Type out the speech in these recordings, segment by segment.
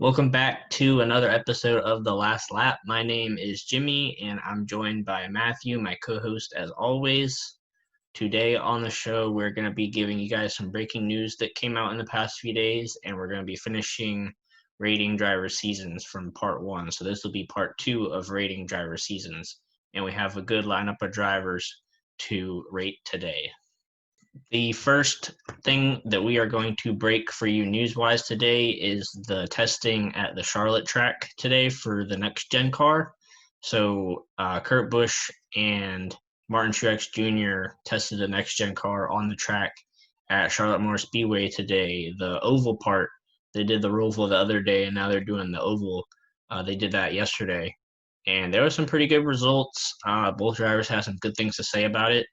Welcome back to another episode of The Last Lap. My name is Jimmy, and I'm joined by Matthew, my co-host, as always. Today on the show, we're going to be giving you guys some breaking news that came out in the past few days, and we're going to be finishing rating driver seasons from part one. So this will be part two of rating driver seasons, and we have a good lineup of drivers to rate today. The first thing that we are going to break for you news-wise today is the testing at the Charlotte track today for the next gen car. So Kurt Busch and Martin Truex Jr. tested the next gen car on the track at Charlotte Motor Speedway today. The oval part, they did the roval the other day, and now they're doing the oval. They did that yesterday, and there were some pretty good results. Both drivers had some good things to say about it.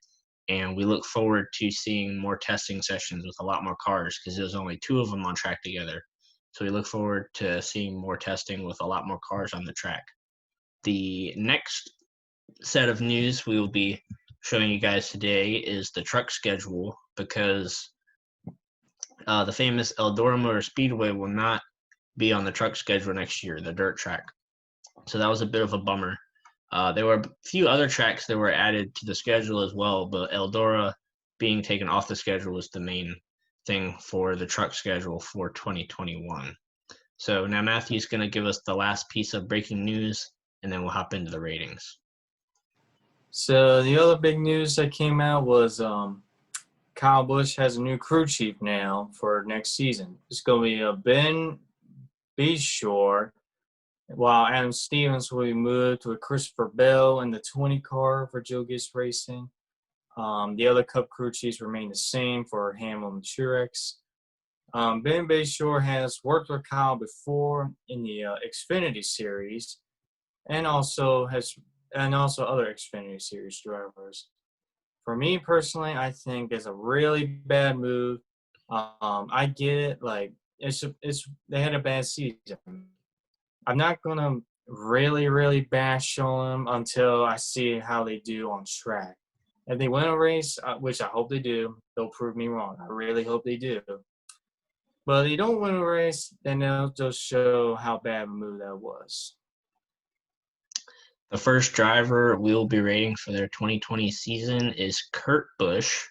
And we look forward to seeing more testing sessions with a lot more cars because there's only two of them on track together. So we look forward to seeing more testing with a lot more cars on the track. The next set of news we will be showing you guys today is the truck schedule because the famous Eldora Motor Speedway will not be on the truck schedule next year, the dirt track. So that was a bit of a bummer. There were a few other tracks that were added to the schedule as well, but Eldora being taken off the schedule was the main thing for the truck schedule for 2021. So now Matthew's going to give us the last piece of breaking news, and then we'll hop into the ratings. So the other big news that came out was Kyle Busch has a new crew chief now for next season. It's going to be Ben Beshore, while Adam Stevens will be moved with Christopher Bell in the 20 car for Joe Gibbs Racing. The other Cup crew chiefs remain the same for Hamlin and Truex. Ben Beshore has worked with Kyle before in the Xfinity Series, and also other Xfinity Series drivers. For me personally, I think it's a really bad move. I get it, like they had a bad season. I'm not going to really bash on them until I see how they do on track. If they win a race, which I hope they do, they'll prove me wrong. I really hope they do. But if they don't win a race, then they'll just show how bad a move that was. The first driver we'll be rating for their 2020 season is Kurt Busch.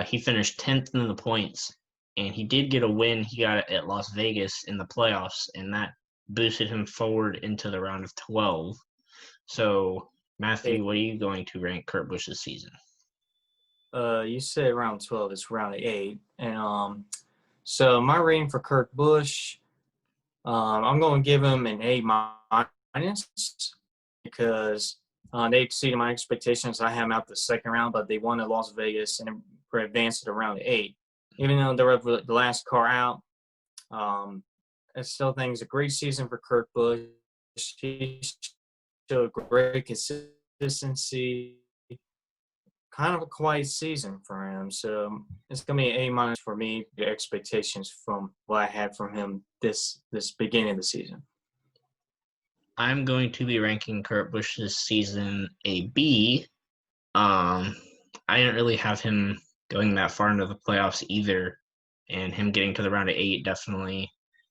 He finished 10th in the points, and he did get a win. He got it at Las Vegas in the playoffs, and that boosted him forward into the round of 12. So, Matthew, what are you going to rank Kurt Busch's season? You said round 12. It's round 8. And so my rating for Kurt Busch, I'm going to give him an A- because they exceeded my expectations. I had him out the second round, but they won at Las Vegas and advanced to round 8. Even though they were the last car out, I still think it's a great season for Kurt Busch. He showed great consistency, kind of a quiet season for him. So it's going to be an A- for me, the expectations from what I had from him this beginning of the season. I'm going to be ranking Kurt Busch's season a B. I didn't really have him going that far into the playoffs either, and him getting to the round of 8 definitely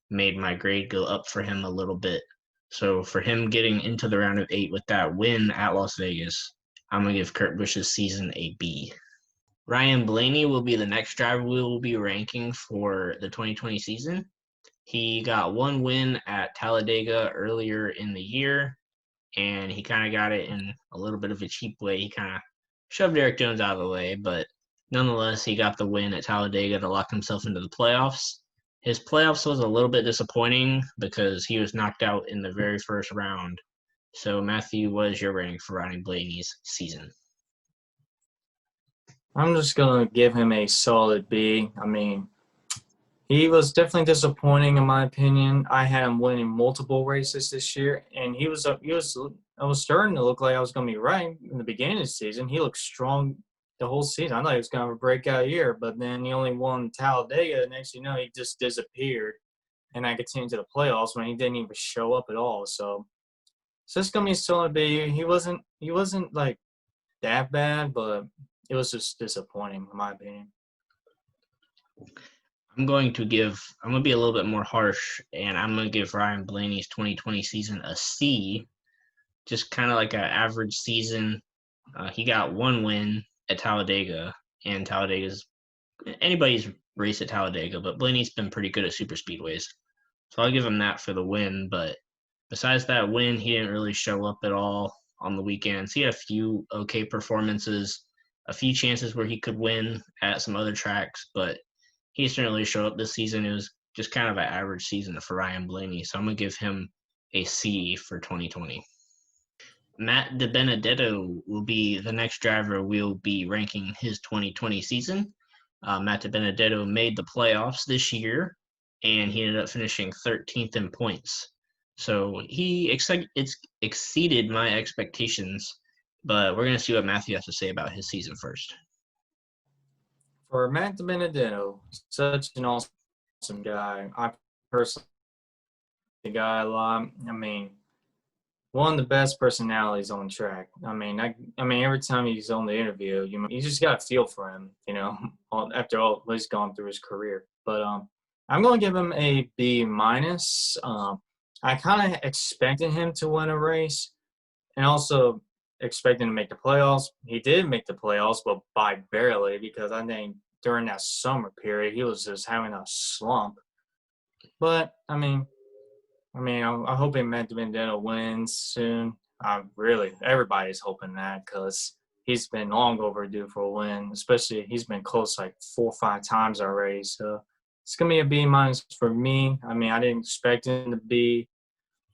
made my grade go up for him a little bit. So for him getting into the round of 8 with that win at Las Vegas, I'm going to give Kurt Busch's season a B. Ryan Blaney will be the next driver we will be ranking for the 2020 season. He got one win at Talladega earlier in the year, and he kind of got it in a little bit of a cheap way. He kind of shoved Eric Jones out of the way, but nonetheless, he got the win at Talladega to lock himself into the playoffs. His playoffs was a little bit disappointing because he was knocked out in the very first round. So, Matthew, what is your rating for Ryan Blaney's season? I'm just going to give him a solid B. I mean, he was definitely disappointing in my opinion. I had him winning multiple races this year, and I was starting to look like I was going to be right in the beginning of the season. He looked strong the whole season. I thought he was going to have a breakout year, but then he only won Talladega. Next you know, he just disappeared, and I continued to the playoffs when he didn't even show up at all. So it's going to be a solid B. He wasn't like that bad, but it was just disappointing in my opinion. I'm going to be a little bit more harsh, and I'm going to give Ryan Blaney's 2020 season a C, just kind of like an average season. He got one win at Talladega, and Talladega's anybody's race at Talladega, but Blaney's been pretty good at super speedways. So I'll give him that for the win. But besides that win, he didn't really show up at all on the weekends. He had a few okay performances, a few chances where he could win at some other tracks, but he just didn't really show up this season. It was just kind of an average season for Ryan Blaney. So I'm going to give him a C for 2020. Matt DiBenedetto will be the next driver we'll be ranking his 2020 season. Matt DiBenedetto made the playoffs this year, and he ended up finishing 13th in points. So he exceeded my expectations, but we're going to see what Matthew has to say about his season first. For Matt DiBenedetto, such an awesome guy. I personally like the guy a lot. I mean, one of the best personalities on track. I mean, every time he's on the interview, you just got a feel for him, after all he's gone through his career. But I'm going to give him a B minus. I kind of expected him to win a race, and also expecting to make the playoffs. He did make the playoffs, but by barely, because I think during that summer period he was just having a slump. But I hoping Matt DiBenedetto wins soon. Everybody's hoping that, because he's been long overdue for a win. Especially he's been close like 4 or 5 times already. So it's gonna be a B minus for me. I didn't expect him to be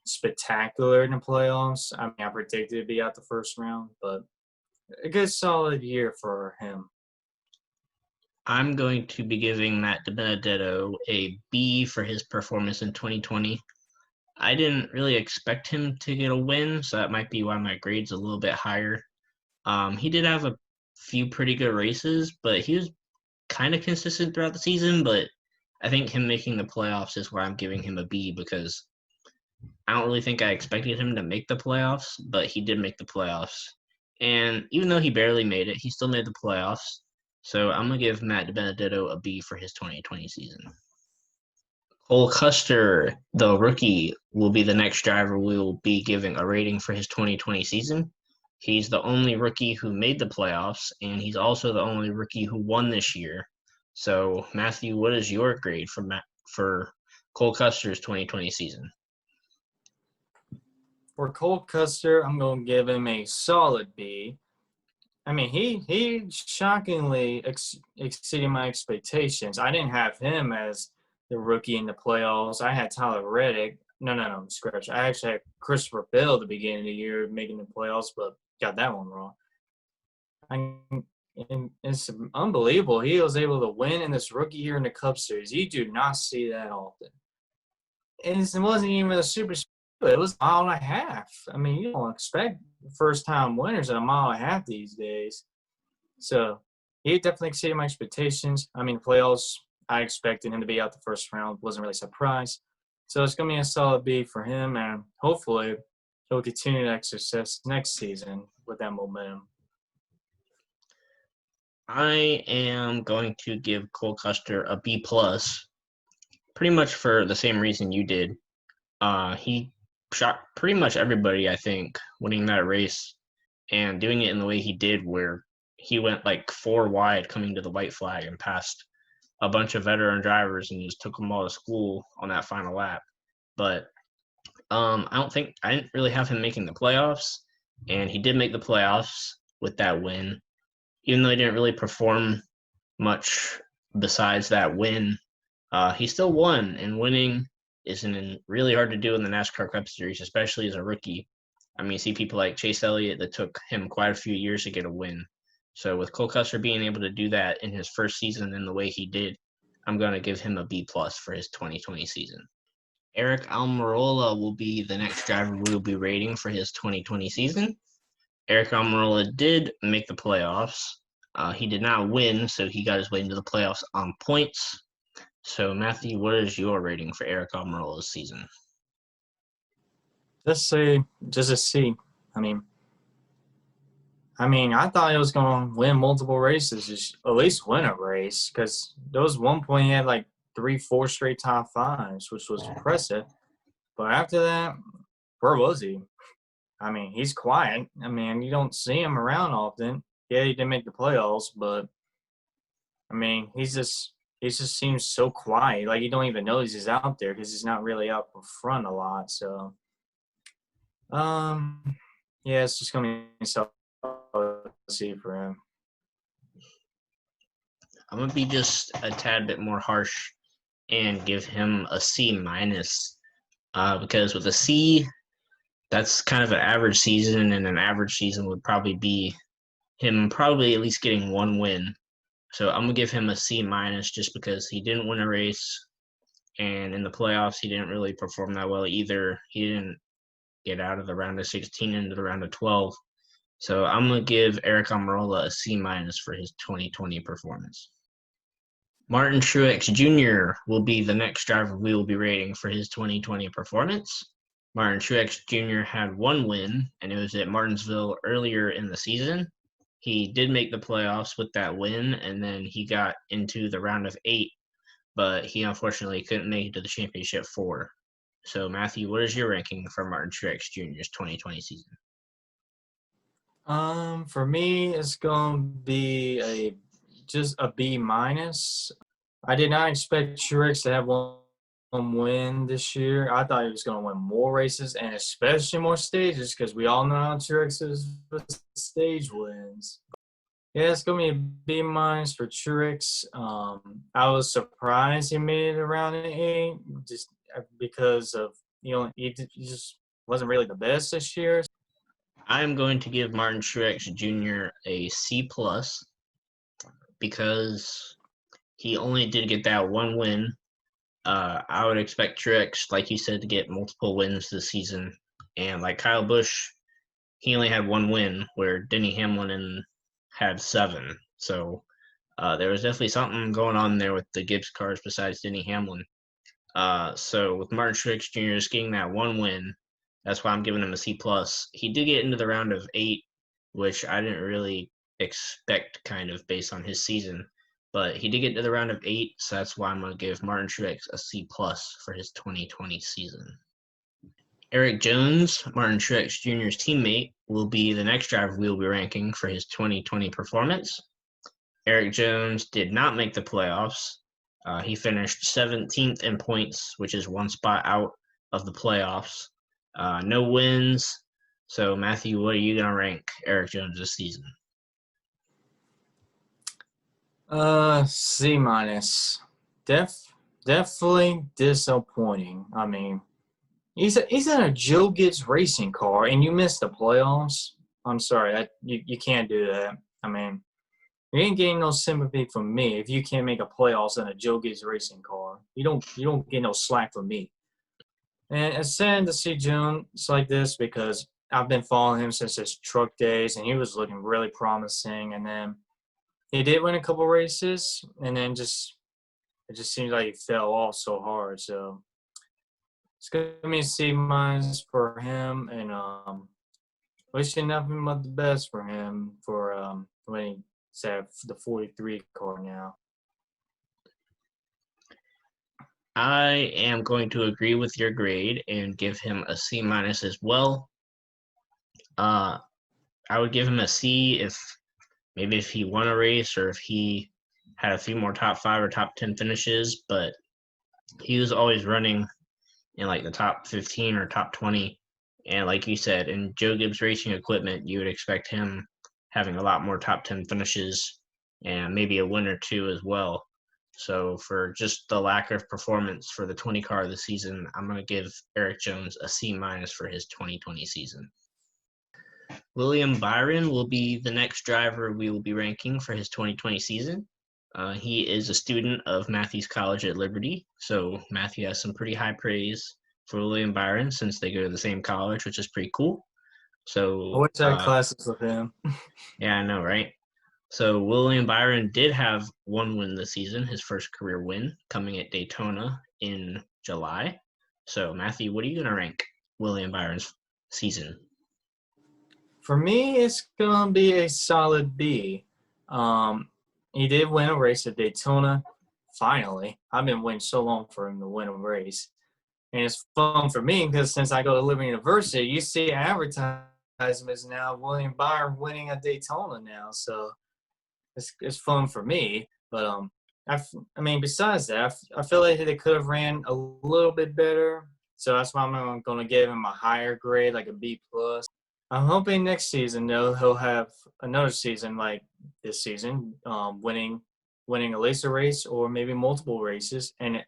spectacular in the playoffs. I predicted to be out the first round, but a good solid year for him. I'm going to be giving Matt DiBenedetto a B for his performance in 2020. I didn't really expect him to get a win, so that might be why my grade's a little bit higher. He did have a few pretty good races, but he was kind of consistent throughout the season. But I think him making the playoffs is where I'm giving him a B, because I don't really think I expected him to make the playoffs, but he did make the playoffs. And even though he barely made it, he still made the playoffs. So I'm going to give Matt DiBenedetto a B for his 2020 season. Cole Custer, the rookie, will be the next driver we will be giving a rating for his 2020 season. He's the only rookie who made the playoffs, and he's also the only rookie who won this year. So, Matthew, what is your grade for Cole Custer's 2020 season? For Cole Custer, I'm going to give him a solid B. He shockingly exceeded my expectations. I didn't have him as the rookie in the playoffs. I had Tyler Reddick. No, scratch. I actually had Christopher Bell at the beginning of the year making the playoffs, but got that one wrong. It's unbelievable. He was able to win in this rookie year in the Cup Series. You do not see that often. And it wasn't even a super speed. It was a mile and a half. You don't expect first-time winners at a mile and a half these days. So he definitely exceeded my expectations. Playoffs, I expected him to be out the first round. Wasn't really surprised. So it's going to be a solid B for him, and hopefully he'll continue that success next season with that momentum. I am going to give Cole Custer a B+, pretty much for the same reason you did. He shocked pretty much everybody, I think, winning that race and doing it in the way he did, where he went like 4 wide coming to the white flag and passed a bunch of veteran drivers and just took them all to school on that final lap. But I didn't really have him making the playoffs, and he did make the playoffs with that win. Even though he didn't really perform much besides that win, he still won, and winning isn't really hard to do in the NASCAR Cup Series, especially as a rookie. You see people like Chase Elliott that took him quite a few years to get a win. So with Cole Custer being able to do that in his first season in the way he did, I'm going to give him a B+ for his 2020 season. Eric Almirola will be the next driver we'll be rating for his 2020 season. Eric Almirola did make the playoffs. He did not win, so he got his way into the playoffs on points. So, Matthew, what is your rating for Eric Almirola's season? Just a C. I thought he was going to win multiple races, just at least win a race, because there was one point he had like 3-4 straight top fives, which was impressive. But after that, where was he? I mean, he's quiet. I mean, you don't see him around often. Yeah, he didn't make the playoffs, but I mean, he just seems so quiet. Like you don't even know he's out there because he's not really up front a lot. So, yeah, it's just gonna be so see for him. I'm gonna be just a tad bit more harsh and give him a C minus, because with a C, that's kind of an average season, and an average season would probably be him probably at least getting one win. So I'm gonna give him a C minus just because he didn't win a race, and in the playoffs he didn't really perform that well either. He didn't get out of the round of 16 into the round of 12. So I'm gonna give Eric Almirola a C minus for his 2020 performance. Martin Truex Jr. will be the next driver we will be rating for his 2020 performance. Martin Truex Jr. had one win, and it was at Martinsville earlier in the season. He did make the playoffs with that win, and then he got into the round of 8, but he unfortunately couldn't make it to the championship 4. So, Matthew, what is your ranking for Martin Truex Jr.'s 2020 season? For me, it's gonna be just a B minus. I did not expect Truex to have one win this year. I thought he was going to win more races and especially more stages because we all know how Truex is with stage wins. Yeah, it's going to be a B minus for Truex. I was surprised he made it around an 8 just because of, he just wasn't really the best this year. I'm going to give Martin Truex Jr. a C plus because he only did get that one win. I would expect Truex, like you said, to get multiple wins this season. And like Kyle Busch, he only had one win, where Denny Hamlin had 7. So there was definitely something going on there with the Gibbs cars besides Denny Hamlin. So with Martin Truex Jr. just getting that one win, that's why I'm giving him a C plus. He did get into the round of 8, which I didn't really expect, kind of based on his season. But he did get to the round of 8, so that's why I'm going to give Martin Truex a C plus for his 2020 season. Eric Jones, Martin Truex Jr.'s teammate, will be the next driver we will be ranking for his 2020 performance. Eric Jones did not make the playoffs. He finished 17th in points, which is one spot out of the playoffs. No wins. So, Matthew, what are you going to rank Eric Jones this season? C minus. Definitely disappointing. I mean, he's in a Joe Gibbs racing car, and you missed the playoffs. I'm sorry, you can't do that. I mean, you ain't getting no sympathy from me if you can't make a playoffs in a Joe Gibbs racing car. You don't get no slack from me. And it's sad to see Jones like this because I've been following him since his truck days, and he was looking really promising. And then he did win a couple races, and then it just seems like he fell off so hard. So it's gonna be a C minus for him, and wishing nothing but the best for him for when he's at the 43 car now. I am going to agree with your grade and give him a C minus as well. I would give him a C if he won a race or if he had a few more top 5 or top 10 finishes, but he was always running in like the top 15 or top 20. And like you said, in Joe Gibbs Racing equipment, you would expect him having a lot more top 10 finishes and maybe a win or 2 as well. So for just the lack of performance for the 20 car this season, I'm going to give Eric Jones a C minus for his 2020 season. William Byron will be the next driver we will be ranking for his 2020 season. He is a student of Matthews College at Liberty, so Matthew has some pretty high praise for William Byron since they go to the same college, which is pretty cool. So I wish I had classes with him. Yeah, I know, right? So William Byron did have one win this season, his first career win, coming at Daytona in July. So Matthew, what are you going to rank William Byron's season? For me, it's gonna be a solid B. He did win a race at Daytona, finally. I've been waiting so long for him to win a race. And it's fun for me because since I go to Liberty University, you see advertisements now of William Byron winning at Daytona now. So it's fun for me. But I mean, besides that, I feel like they could have ran a little bit better. So that's why I'm going to give him a higher grade, like a B plus. I'm hoping next season though he'll have another season like this season, winning at least a race or maybe multiple races, and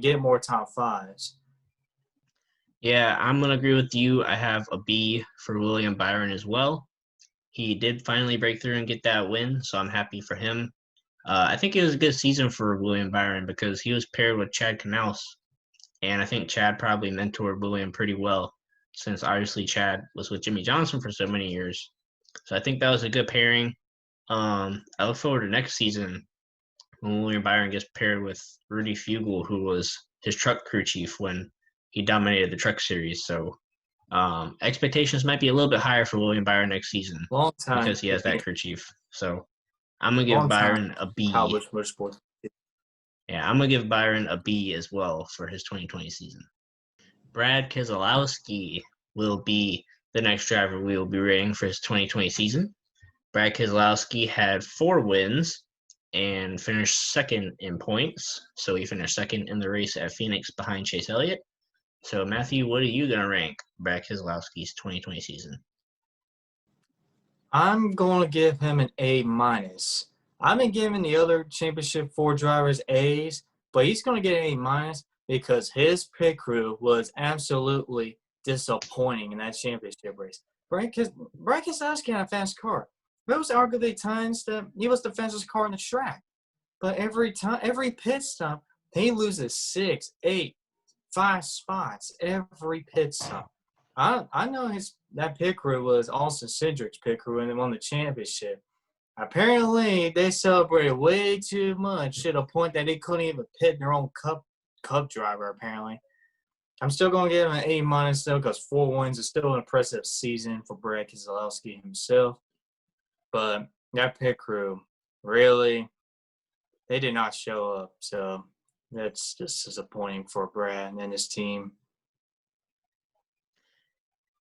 get more top fives. Yeah, I'm gonna agree with you. I have a B for William Byron as well. He did finally break through and get that win, so I'm happy for him. I think it was a good season for William Byron because he was paired with Chad Knaus, and I think Chad probably mentored William pretty well since obviously Chad was with Jimmy Johnson for so many years. So I think that was a good pairing. I look forward to next season when William Byron gets paired with Rudy Fugle, who was his truck crew chief when he dominated the truck series. So expectations might be a little bit higher for William Byron next season Long time, because he has that crew chief. So I'm gonna give long time. Byron a B. Kyle Busch Motorsports. Yeah, I'm gonna give Byron a B as well for his 2020 season. Brad Keselowski will be the next driver we will be rating for his 2020 season. Brad Keselowski had 4 wins and finished second in points. So he finished second in the race at Phoenix behind Chase Elliott. So, Matthew, what are you going to rank Brad Keselowski's 2020 season? I'm going to give him an A minus. I've been giving the other championship 4 drivers A's, but he's going to get an A minus because his pit crew was absolutely disappointing in that championship race. Brad Keselowski had a fast car. There was arguably times that he was the fastest car in the track. But every pit stop, he loses 6, 8, 5 spots every pit stop. I know that pit crew was Austin Cindric's pit crew and they won the championship. Apparently, they celebrated way too much to the point that they couldn't even pit their own cup driver, apparently. I'm still going to give him an A minus though because 4 wins is still an impressive season for Brad Keselowski himself. But that pit crew, really, they did not show up. So that's just disappointing for Brad and his team.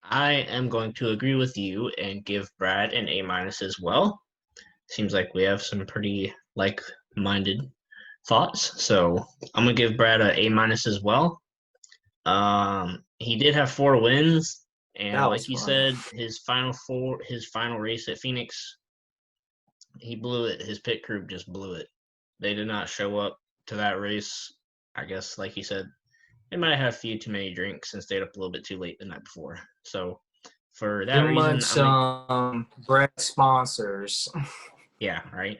I am going to agree with you and give Brad an A minus as well. Seems like we have some pretty like-minded thoughts. So I'm going to give Brad an A minus as well. He did have 4 wins. And like you said, his final race at Phoenix, he blew it. His pit crew just blew it. They did not show up to that race. I guess, like you said, they might have a few too many drinks and stayed up a little bit too late the night before. So for that reason, Brad sponsors. Yeah, right.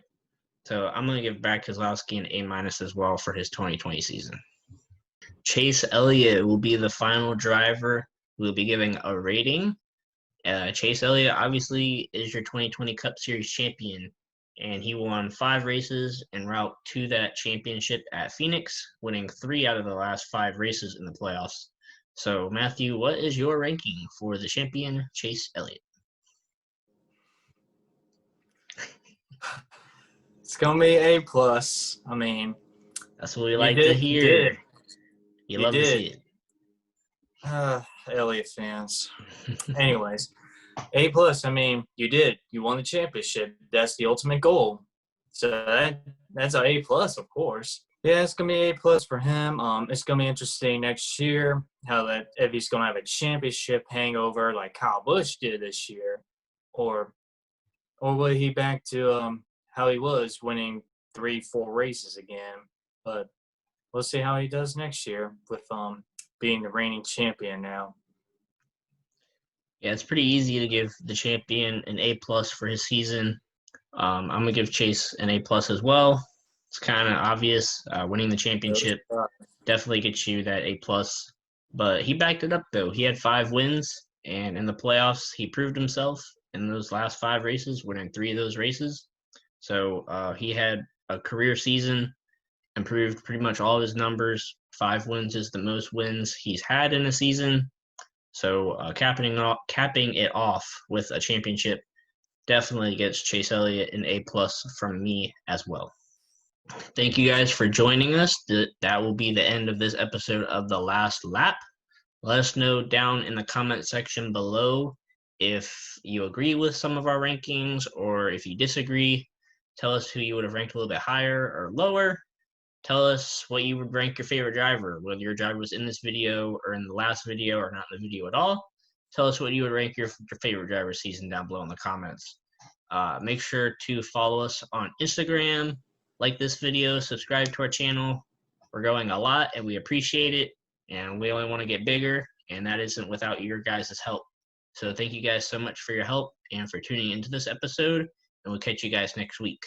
So I'm going to give Brad Keselowski an A minus as well for his 2020 season. Chase Elliott will be the final driver. We'll be giving a rating. Chase Elliott obviously is your 2020 Cup Series champion, and he won 5 races en route to that championship at Phoenix, winning 3 out of the last 5 races in the playoffs. So, Matthew, what is your ranking for the champion, Chase Elliott? It's going to be A plus. I mean, that's what we like to hear. You love to see it. Elliott fans. Anyways, A plus. I mean, you did. You won the championship. That's the ultimate goal. So that's an A plus, of course. Yeah, it's gonna be A plus for him. It's gonna be interesting next year if he's gonna have a championship hangover like Kyle Busch did this year, or will he back to how he was winning 3-4 races again? But we'll see how he does next year with being the reigning champion now. Yeah, it's pretty easy to give the champion an A plus for his season. I'm gonna give Chase an A plus as well. It's kind of obvious. Winning the championship definitely gets you that A plus. But he backed it up though. He had 5 wins, and in the playoffs, he proved himself in those last 5 races, winning 3 of those races. So he had a career season, improved pretty much all of his numbers. 5 wins is the most wins he's had in a season. So capping it off with a championship definitely gets Chase Elliott an A plus from me as well. Thank you guys for joining us. That will be the end of this episode of The Last Lap. Let us know down in the comment section below if you agree with some of our rankings or if you disagree. Tell us who you would have ranked a little bit higher or lower. Tell us what you would rank your favorite driver, whether your driver was in this video or in the last video or not in the video at all. Tell us what you would rank your favorite driver season down below in the comments. Make sure to follow us on Instagram, like this video, subscribe to our channel. We're growing a lot and we appreciate it, and we only want to get bigger, and that isn't without your guys' help. So thank you guys so much for your help and for tuning into this episode, and we'll catch you guys next week.